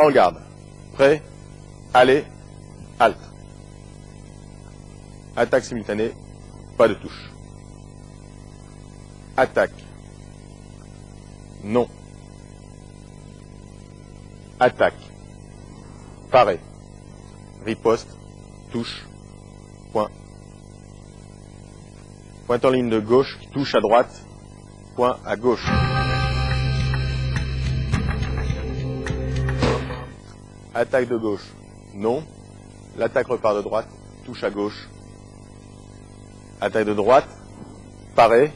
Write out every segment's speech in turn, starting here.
En garde. Prêt. Allez. Halte. Attaque simultanée. Pas de touche. Attaque. Non. Attaque. Parer. Riposte. Touche. Point. Pointe en ligne de gauche. Touche à droite. Point à gauche. Attaque de gauche. Non. L'attaque repart de droite. Touche à gauche. Attaque de droite. Parer.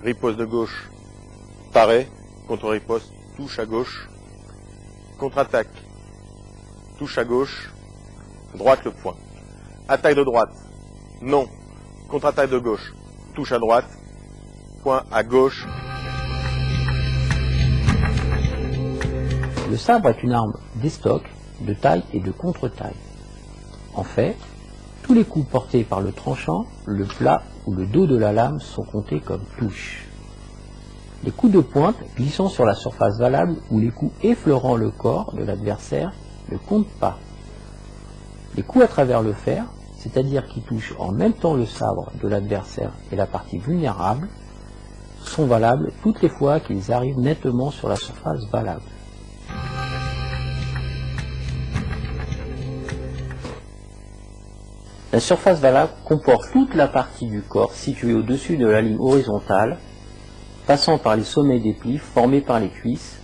Riposte de gauche. Parer. Contre-riposte. Touche à gauche. Contre-attaque. Touche à gauche. Droite le point. Attaque de droite. Non. Contre-attaque de gauche. Touche à droite. Point à gauche. Le sabre est une arme d'estoc, de taille et de contre-taille. En fait, tous les coups portés par le tranchant, le plat ou le dos de la lame sont comptés comme touches. Les coups de pointe glissant sur la surface valable ou les coups effleurant le corps de l'adversaire ne comptent pas. Les coups à travers le fer, c'est-à-dire qui touchent en même temps le sabre de l'adversaire et la partie vulnérable, sont valables toutes les fois qu'ils arrivent nettement sur la surface valable. La surface valable comporte toute la partie du corps située au-dessus de la ligne horizontale, passant par les sommets des plis formés par les cuisses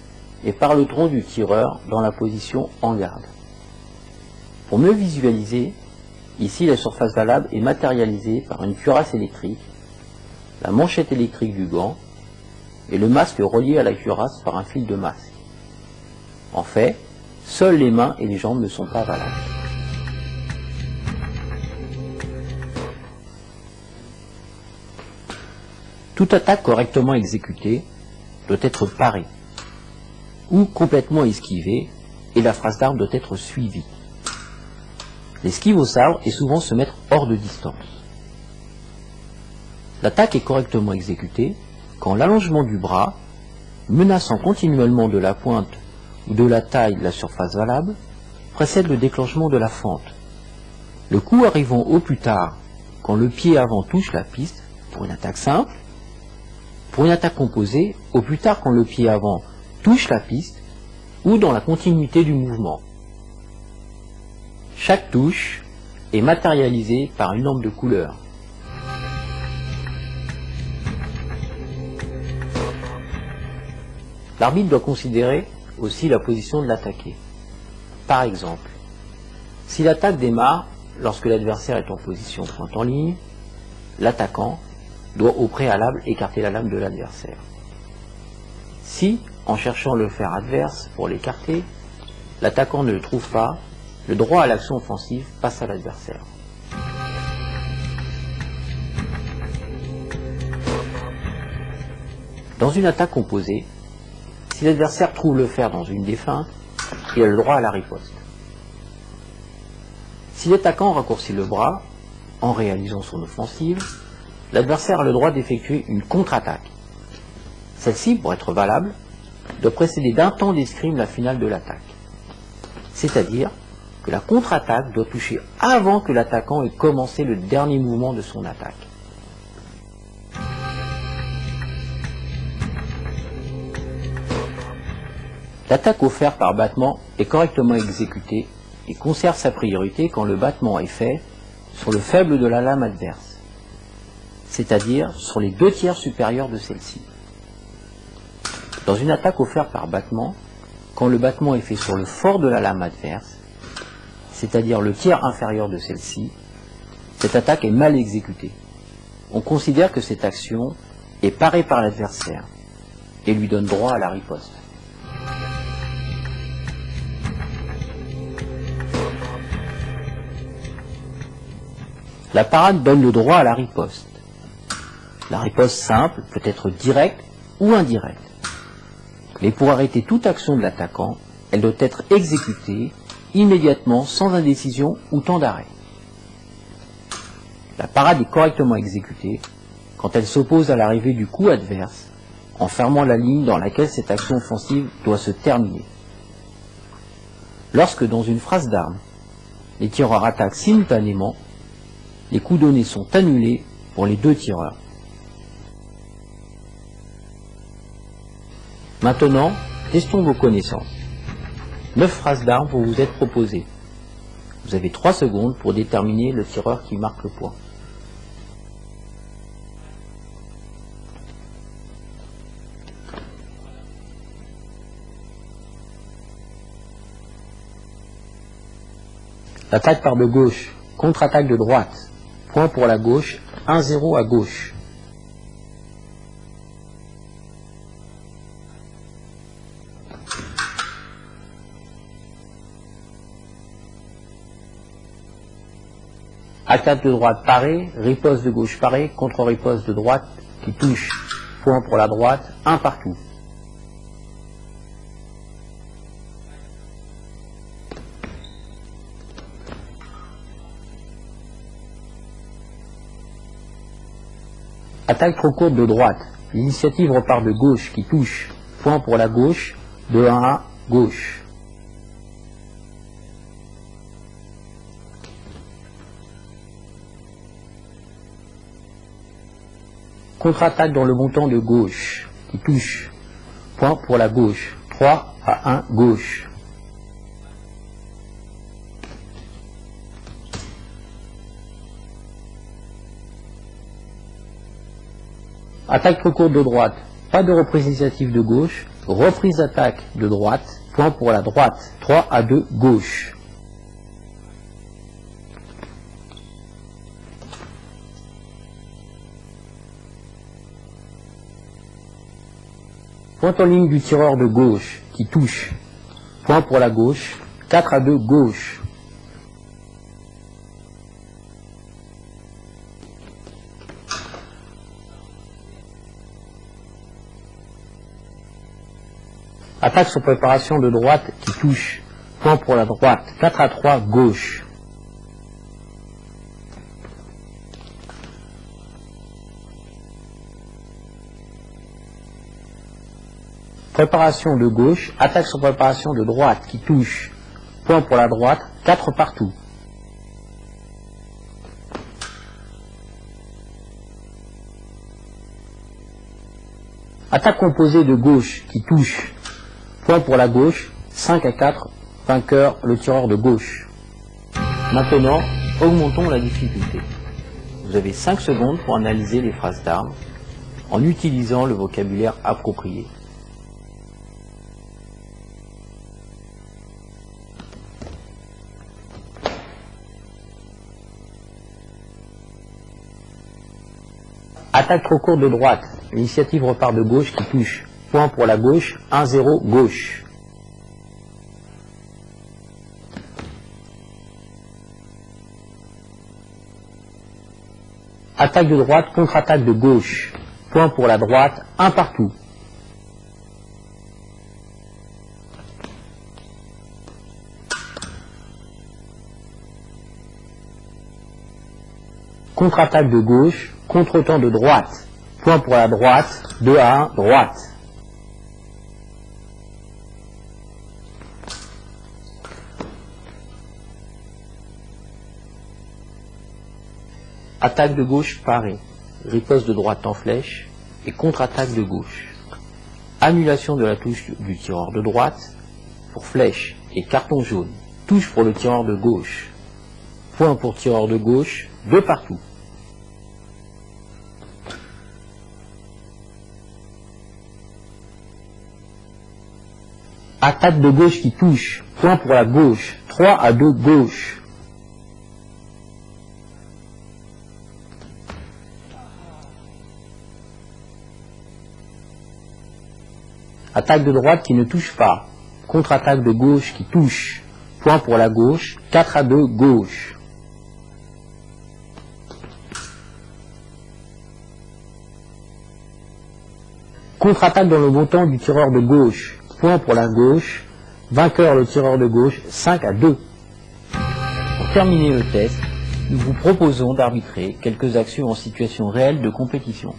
et par le tronc du tireur dans la position en garde. Pour mieux visualiser, ici la surface valable est matérialisée par une cuirasse électrique, la manchette électrique du gant et le masque relié à la cuirasse par un fil de masque. En fait, seules les mains et les jambes ne sont pas valables. Toute attaque correctement exécutée doit être parée ou complètement esquivée et la phrase d'arme doit être suivie. L'esquive au sabre est souvent se mettre hors de distance. L'attaque est correctement exécutée quand l'allongement du bras, menaçant continuellement de la pointe ou de la taille de la surface valable, précède le déclenchement de la fente. Le coup arrivant au plus tard quand le pied avant touche la piste pour une attaque simple, pour une attaque composée, au plus tard quand le pied avant touche la piste ou dans la continuité du mouvement. Chaque touche est matérialisée par une lampe de couleur. L'arbitre doit considérer aussi la position de l'attaqué. Par exemple, si l'attaque démarre lorsque l'adversaire est en position pointe en ligne, l'attaquant doit au préalable écarter la lame de l'adversaire. Si, en cherchant le fer adverse pour l'écarter, l'attaquant ne le trouve pas, le droit à l'action offensive passe à l'adversaire. Dans une attaque composée, si l'adversaire trouve le fer dans une des feintes, il a le droit à la riposte. Si l'attaquant raccourcit le bras, en réalisant son offensive, l'adversaire a le droit d'effectuer une contre-attaque. Celle-ci, pour être valable, doit précéder d'un temps d'escrime la finale de l'attaque. C'est-à-dire que la contre-attaque doit toucher avant que l'attaquant ait commencé le dernier mouvement de son attaque. L'attaque au fer par battement est correctement exécutée et conserve sa priorité quand le battement est fait sur le faible de la lame adverse, c'est-à-dire sur les 2/3 supérieurs de celle-ci. Dans une attaque au fer par battement, quand le battement est fait sur le fort de la lame adverse, c'est-à-dire le tiers inférieur de celle-ci, cette attaque est mal exécutée. On considère que cette action est parée par l'adversaire et lui donne droit à la riposte. La parade donne le droit à la riposte. La riposte simple peut être directe ou indirecte. Mais pour arrêter toute action de l'attaquant, elle doit être exécutée immédiatement sans indécision ou temps d'arrêt. La parade est correctement exécutée quand elle s'oppose à l'arrivée du coup adverse en fermant la ligne dans laquelle cette action offensive doit se terminer. Lorsque dans une phrase d'armes, les tireurs attaquent simultanément, les coups donnés sont annulés pour les deux tireurs. Maintenant, testons vos connaissances. 9 phrases d'armes vont vous être proposées. Vous avez 3 secondes pour déterminer le tireur qui marque le point. L'attaque part de gauche, contre-attaque de droite. Point pour la gauche, 1-0 à gauche. Attaque de droite parée, riposte de gauche parée, contre-riposte de droite qui touche. Point pour la droite, 1 partout. Attaque trop courte de droite. L'initiative repart de gauche qui touche. Point pour la gauche, 2-1 gauche. Contre-attaque dans le montant de gauche qui touche. Point pour la gauche, 3-1 gauche. Attaque trop courte de droite, pas de reprise initiative de gauche, reprise d'attaque de droite, point pour la droite, 3-2 gauche. Point en ligne du tireur de gauche qui touche, point pour la gauche, 4-2 gauche. Attaque sur préparation de droite qui touche. Point pour la droite. 4-3 gauche. Préparation de gauche. Attaque sur préparation de droite qui touche. Point pour la droite. 4 partout. Attaque composée de gauche qui touche. Point pour la gauche, 5-4, vainqueur le tireur de gauche. Maintenant, augmentons la difficulté. Vous avez 5 secondes pour analyser les phrases d'armes en utilisant le vocabulaire approprié. Attaque trop courte de droite. L'initiative repart de gauche qui touche. Point pour la gauche, 1-0 gauche. Attaque de droite, contre-attaque de gauche. Point pour la droite, 1 partout. Contre-attaque de gauche, contre-temps de droite. Point pour la droite, 2-1 droite. Attaque de gauche parée, riposte de droite en flèche et contre-attaque de gauche. Annulation de la touche du tireur de droite pour flèche et carton jaune. Touche pour le tireur de gauche. Point pour tireur de gauche, 2 partout. Attaque de gauche qui touche. Point pour la gauche, 3-2 gauche. Attaque de droite qui ne touche pas. Contre-attaque de gauche qui touche. Point pour la gauche, 4-2 gauche. Contre-attaque dans le montant du tireur de gauche. Point pour la gauche. Vainqueur le tireur de gauche, 5-2. Pour terminer le test, nous vous proposons d'arbitrer quelques actions en situation réelle de compétition.